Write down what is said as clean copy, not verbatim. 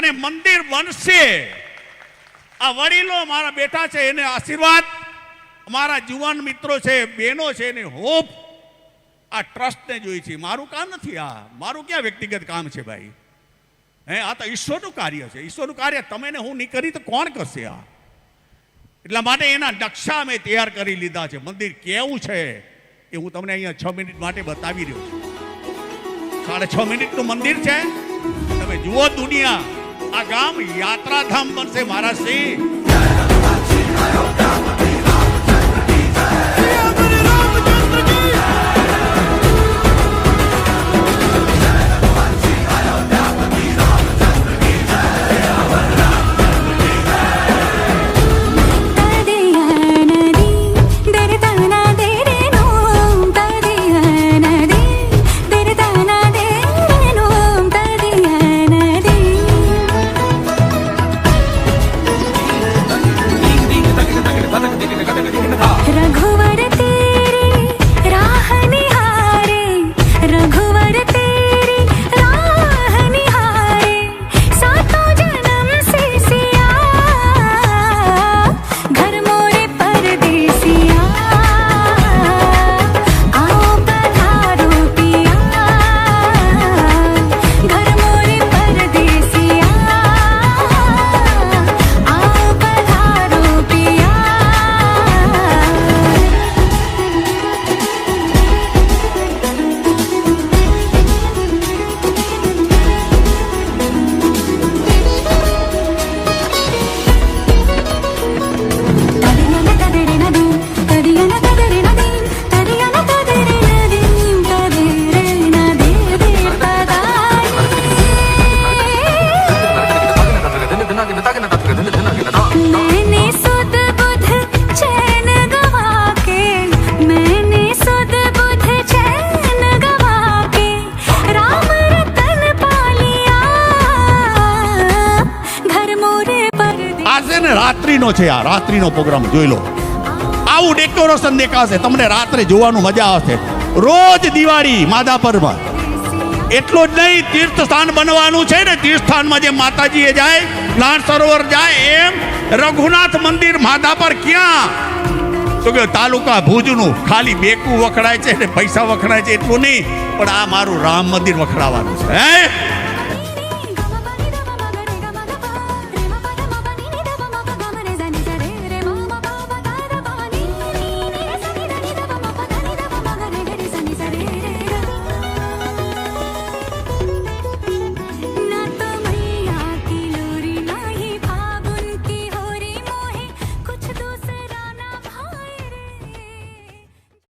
અને મંદિર બનશે. આ વડીલો મારા બેઠા છે એને આશીર્વાદ, મારા જુવાન મિત્રો છે, બહેનો છે, એને હોપ આ ટ્રસ્ટને જોઈ છે. મારું કામ નથી, આ મારું ક્યાં વ્યક્તિગત કામ છે ભાઈ? આ તો ઈશ્વરનું કાર્ય છે. ઈશ્વરનું કાર્ય તમે ને હું નહીં કરી તો કોણ કરશે? આ એટલા માટે એના નકશા મેં તૈયાર કરી લીધા છે. મંદિર કેવું છે એ હું તમને અહીંયા 6 મિનિટ માટે બતાવી રહ્યો છું. 6.5 મિનિટનું મંદિર છે. તમે જુઓ દુનિયા, આ ગામ યાત્રાધામ બનશે મહારાજશ્રી. રાત્રિનો છે, આ રાત્રિનો પ્રોગ્રામ જોઈ લો. આવું ડેકોરેશન દેખાશે તમને, રાત્રે જોવાનું મજા આવશે. રોજ દિવાળી માધાપરમાં એટલું જ નહીં, તીર્થ સ્થાન બનવાનું છે ને. તીર્થ સ્થાનમાં જે માતાજીએ જાય, લાણ સરોવર જાય, એમ રઘુનાથ મંદિર માધાપર ક્યાં? તો કે તાલુકા ભુજનું ખાલી બેકું વખણાય છે ને પૈસા વખણાય છે એટલું નહીં, પણ આ મારું રામ મંદિર વખણાવાનું છે.